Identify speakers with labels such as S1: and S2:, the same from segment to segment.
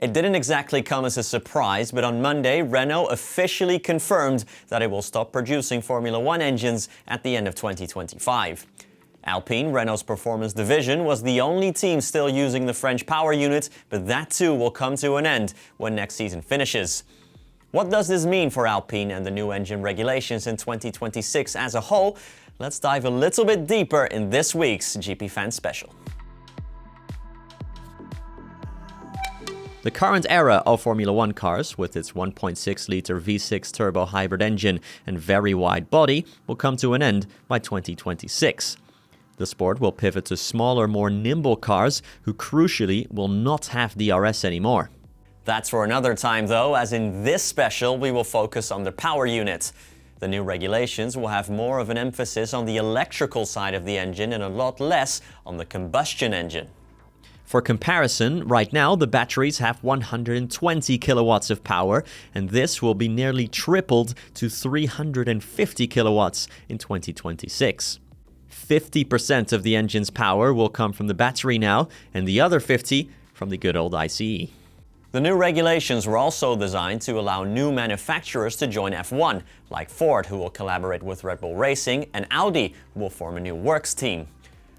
S1: It didn't exactly come as a surprise, but on Monday, Renault officially confirmed that it will stop producing Formula One engines at the end of 2025. Alpine, Renault's performance division, was the only team still using the French power unit, but that too will come to an end when next season finishes. What does this mean for Alpine and the new engine regulations in 2026 as a whole? Let's dive a little bit deeper in this week's GPFans Special. The current era of Formula One cars, with its 1.6-litre V6 turbo hybrid engine and very wide body, will come to an end by 2026. The sport will pivot to smaller, more nimble cars, who crucially will not have DRS anymore. That's for another time though, as in this special we will focus on the power unit. The new regulations will have more of an emphasis on the electrical side of the engine and a lot less on the combustion engine. For comparison, right now the batteries have 120 kilowatts of power, and this will be nearly tripled to 350 kilowatts in 2026. 50% of the engine's power will come from the battery now, and the other 50% from the good old ICE. The new regulations were also designed to allow new manufacturers to join F1, like Ford, who will collaborate with Red Bull Racing, and Audi, who will form a new works team.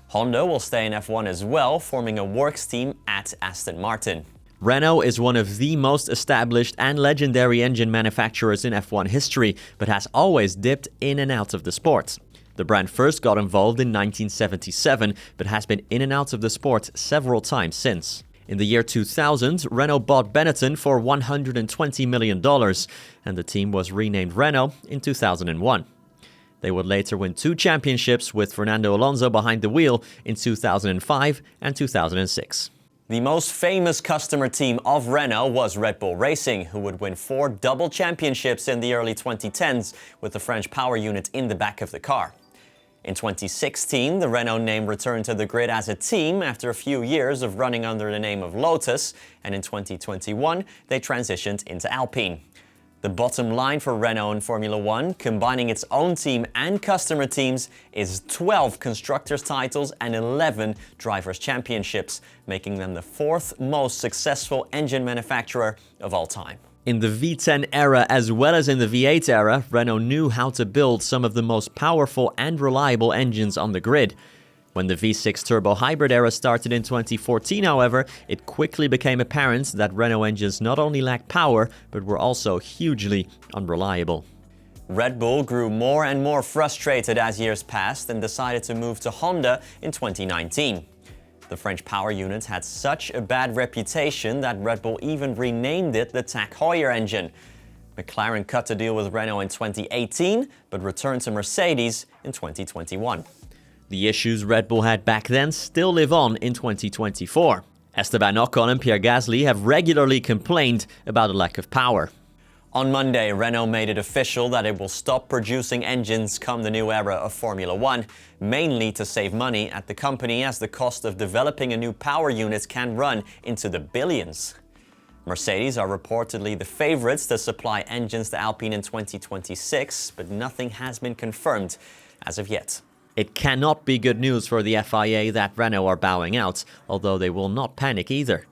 S1: Honda will stay in F1 as well, forming a works team at Aston Martin. Renault is one of the most established and legendary engine manufacturers in F1 history, but has always dipped in and out of the sport. The brand first got involved in 1977, but has been in and out of the sport several times since. In the year 2000, Renault bought Benetton for $120 million, and the team was renamed Renault in 2001. They would later win 2 championships with Fernando Alonso behind the wheel in 2005 and 2006. The most famous customer team of Renault was Red Bull Racing, who would win 4 double championships in the early 2010s with the French power unit in the back of the car. In 2016, the Renault name returned to the grid as a team after a few years of running under the name of Lotus, and in 2021 they transitioned into Alpine. The bottom line for Renault in Formula One, combining its own team and customer teams, is 12 constructors' titles and 11 drivers' championships, making them the 4th most successful engine manufacturer of all time. In the V10 era as well as in the V8 era, Renault knew how to build some of the most powerful and reliable engines on the grid. When the V6 turbo hybrid era started in 2014, however, it quickly became apparent that Renault engines not only lacked power, but were also hugely unreliable. Red Bull grew more and more frustrated as years passed and decided to move to Honda in 2019. The French power unit had such a bad reputation that Red Bull even renamed it the Tag Heuer engine. McLaren cut the deal with Renault in 2018, but returned to Mercedes in 2021. The issues Red Bull had back then still live on in 2024. Esteban Ocon and Pierre Gasly have regularly complained about a lack of power. On Monday, Renault made it official that it will stop producing engines come the new era of Formula One, mainly to save money at the company, as the cost of developing a new power unit can run into the billions. Mercedes are reportedly the favorites to supply engines to Alpine in 2026, but nothing has been confirmed as of yet. It cannot be good news for the FIA that Renault are bowing out, although they will not panic either.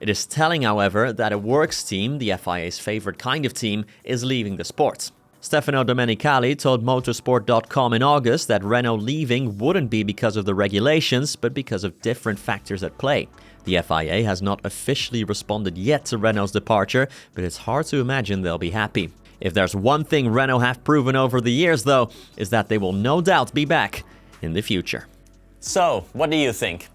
S1: It is telling, however, that a works team, the FIA's favorite kind of team, is leaving the sport. Stefano Domenicali told motorsport.com in August that Renault leaving wouldn't be because of the regulations, but because of different factors at play. The FIA has not officially responded yet to Renault's departure, but it's hard to imagine they'll be happy. If there's one thing Renault have proven over the years, though, is that they will no doubt be back in the future. So, what do you think?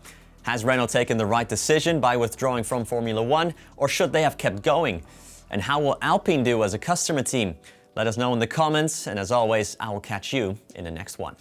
S1: Has Renault taken the right decision by withdrawing from Formula One, or should they have kept going? And how will Alpine do as a customer team? Let us know in the comments, and as always, I will catch you in the next one.